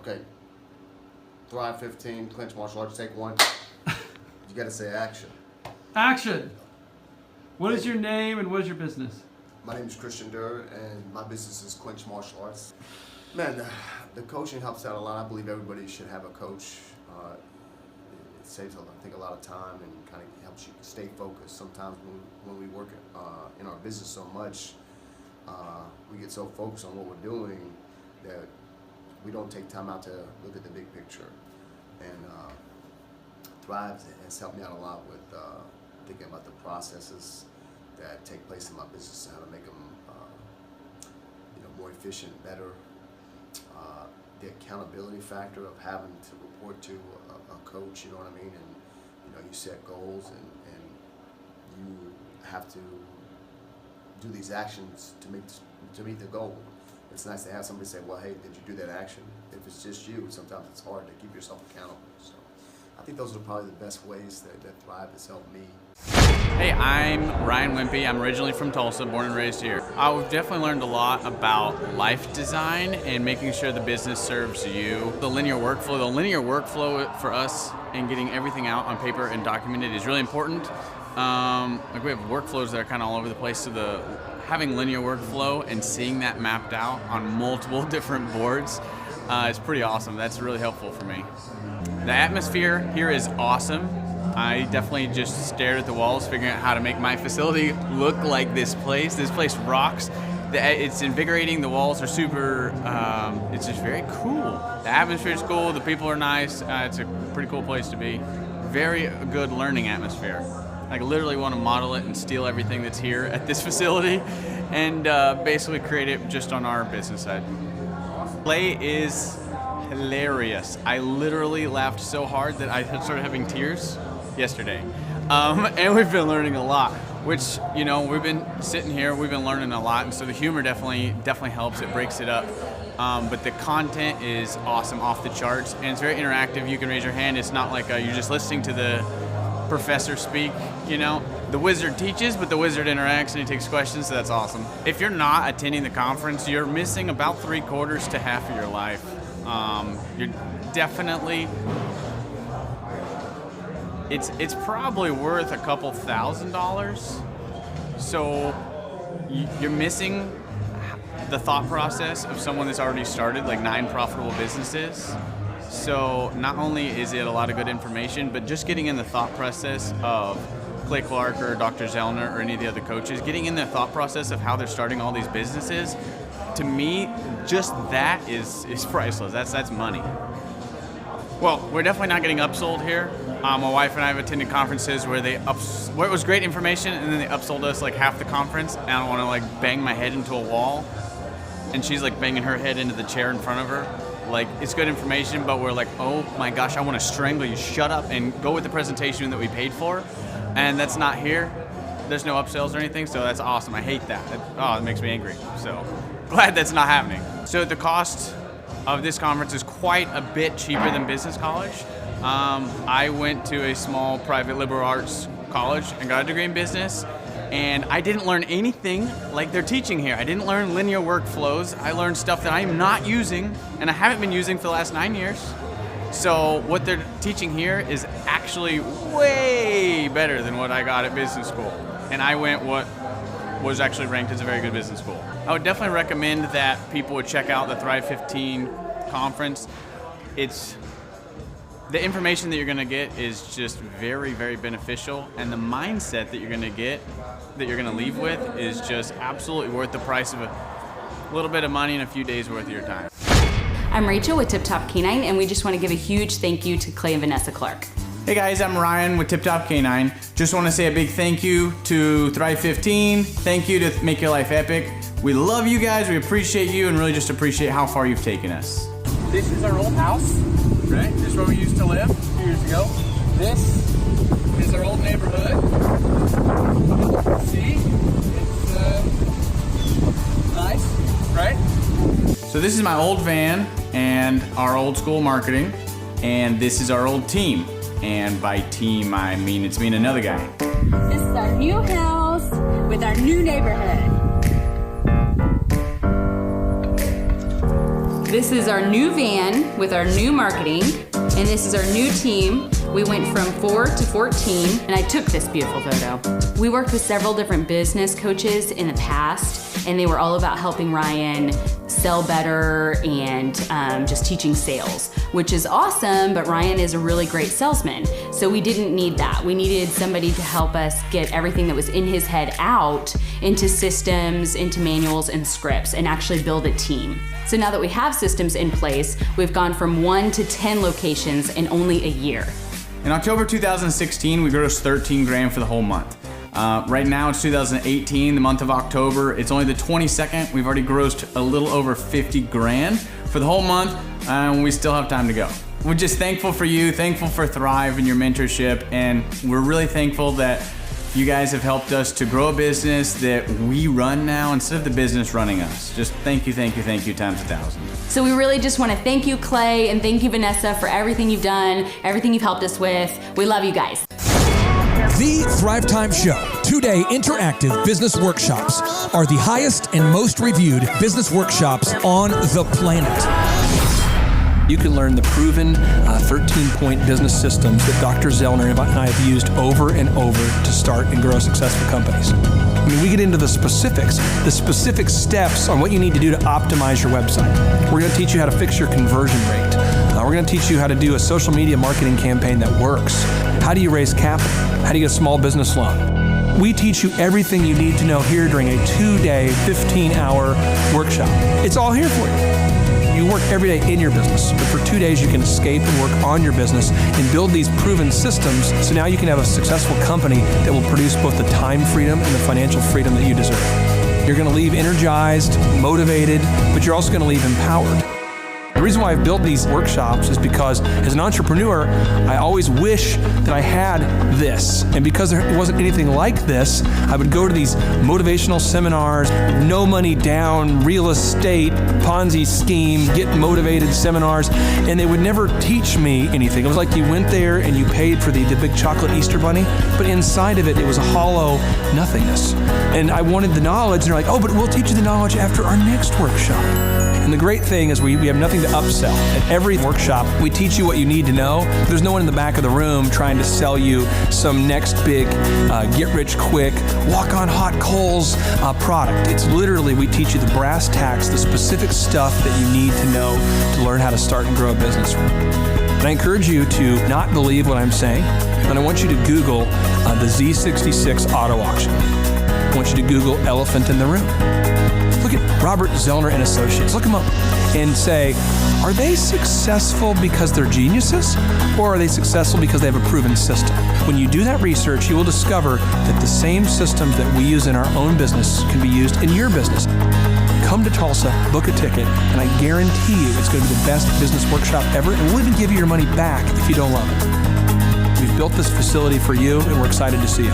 Okay. Thrive 15, Clinch martial arts, take one. You gotta say action. Action! What is your name and what is your business? My name is Christian Durr and my business is Clinch martial arts. Man, the coaching helps out a lot. I believe everybody should have a coach. It saves, I think, a lot of time and kind of helps you stay focused. Sometimes when we work in our business so much, we get so focused on what we're doing that we don't take time out to look at the big picture. And Thrive has helped me out a lot with thinking about the processes that take place in my business and how to make them more efficient, better. The accountability factor of having to report to a coach, you know what I mean? And you set goals and you have to do these actions to meet the goal. It's nice to have somebody say, well, hey, did you do that action? If it's just you, sometimes it's hard to keep yourself accountable. So I think those are probably the best ways that Thrive has helped me. Hey, I'm Ryan Wimpy. I'm originally from Tulsa, born and raised here. I've definitely learned a lot about life design and making sure the business serves you. The linear workflow for us and getting everything out on paper and documented is really important. Like we have workflows that are kind of all over the place, so having linear workflow and seeing that mapped out on multiple different boards is pretty awesome. That's really helpful for me. The atmosphere here is awesome. I definitely just stared at the walls figuring out how to make my facility look like this place. This place rocks. It's invigorating. The walls are super, it's just very cool. The atmosphere is cool. The people are nice. It's a pretty cool place to be. Very good learning atmosphere. I literally want to model it and steal everything that's here at this facility and basically create it just on our business side. Play is hilarious. I literally laughed so hard that I started having tears yesterday. And we've been learning a lot, which, we've been sitting here, we've been learning a lot, and so the humor definitely helps. It breaks it up. But the content is awesome, off the charts, and it's very interactive. You can raise your hand. It's not like you're just listening to the professor speak, The wizard teaches, but the wizard interacts and he takes questions, so that's awesome. If you're not attending the conference, you're missing about 3/4 to half of your life. You're definitely, it's probably worth a couple $1,000s. So you're missing the thought process of someone that's already started like 9 profitable businesses. So not only is it a lot of good information, but just getting in the thought process of Clay Clark or Dr. Zellner or any of the other coaches, getting in the thought process of how they're starting all these businesses, to me, just that is priceless. That's money. Well, we're definitely not getting upsold here. My wife and I have attended conferences where where it was great information and then they upsold us like half the conference, and I don't want to bang my head into a wall, and she's banging her head into the chair in front of her. It's good information, but we're like, oh my gosh, I want to strangle you. Shut up and go with the presentation that we paid for. And that's not here. There's no upsells or anything, so that's awesome. I hate that. It makes me angry. So glad that's not happening. So the cost of this conference is quite a bit cheaper than business college. I went to a small private liberal arts college and got a degree in business. And I didn't learn anything like they're teaching here. I didn't learn linear workflows. I learned stuff that I'm not using, and I haven't been using for the last 9 years. So what they're teaching here is actually way better than what I got at business school. And I went what was actually ranked as a very good business school. I would definitely recommend that people would check out the Thrive 15 conference. The information that you're going to get is just very, very beneficial, and the mindset that you're going to get, that you're going to leave with, is just absolutely worth the price of a little bit of money and a few days worth of your time. I'm Rachel with Tip Top Canine, and we just want to give a huge thank you to Clay and Vanessa Clark. Hey guys, I'm Ryan with Tip Top Canine. Just want to say a big thank you to Thrive 15. Thank you to Make Your Life Epic. We love you guys, we appreciate you, and really just appreciate how far you've taken us. This is our old house, right? This is where we used to live a few years ago. This is our old neighborhood. See? It's nice, right? So this is my old van and our old school marketing, and this is our old team. And by team, I mean it's me and another guy. This is our new house with our new neighborhood. This is our new van with our new marketing, and this is our new team. We went from 4 to 14, and I took this beautiful photo. We worked with several different business coaches in the past, and they were all about helping Ryan sell better and just teaching sales, which is awesome, but Ryan is a really great salesman. So we didn't need that. We needed somebody to help us get everything that was in his head out into systems, into manuals and scripts, and actually build a team. So now that we have systems in place, we've gone from 1 to 10 locations in only a year. In October 2016, we grossed 13 grand for the whole month. Right now it's 2018, the month of October. It's only the 22nd. We've already grossed a little over 50 grand for the whole month, and we still have time to go. We're just thankful for you, thankful for Thrive and your mentorship, and we're really thankful that you guys have helped us to grow a business that we run now instead of the business running us. Just thank you times 1,000. So we really just want to thank you, Clay, and thank you, Vanessa, for everything you've done, everything you've helped us with. We love you guys. The Thrive Time Show 2-day interactive business workshops are the highest and most reviewed business workshops on the planet. You can learn the proven 13-point business systems that Dr. Zellner and I have used over and over to start and grow successful companies. I mean, we get into the specific steps on what you need to do to optimize your website. We're going to teach you how to fix your conversion rate. We're going to teach you how to do a social media marketing campaign that works. How do you raise capital? How do you get a small business loan? We teach you everything you need to know here during a 2-day, 15-hour workshop. It's all here for you. You work every day in your business, but for 2 days you can escape and work on your business and build these proven systems so now you can have a successful company that will produce both the time freedom and the financial freedom that you deserve. You're going to leave energized, motivated, but you're also going to leave empowered. The reason why I've built these workshops is because as an entrepreneur, I always wish that I had this. And because there wasn't anything like this, I would go to these motivational seminars, no money down, real estate, Ponzi scheme, get motivated seminars, and they would never teach me anything. It was like you went there and you paid for the big chocolate Easter bunny, but inside of it, it was a hollow nothingness. And I wanted the knowledge, and they're like, oh, but we'll teach you the knowledge after our next workshop. And the great thing is we have nothing to upsell. At every workshop, we teach you what you need to know. There's no one in the back of the room trying to sell you some next big get-rich-quick, walk-on-hot-coals product. It's literally, we teach you the brass tacks, the specific stuff that you need to know to learn how to start and grow a business. And I encourage you to not believe what I'm saying, and I want you to Google the Z66 auto auction. I want you to Google elephant in the room. Look at Robert Zellner and Associates. Look them up and say, are they successful because they're geniuses, or are they successful because they have a proven system? When you do that research, you will discover that the same systems that we use in our own business can be used in your business. Come to Tulsa, book a ticket, and I guarantee you it's going to be the best business workshop ever, and we'll even give you your money back if you don't love it. We've built this facility for you, and we're excited to see you.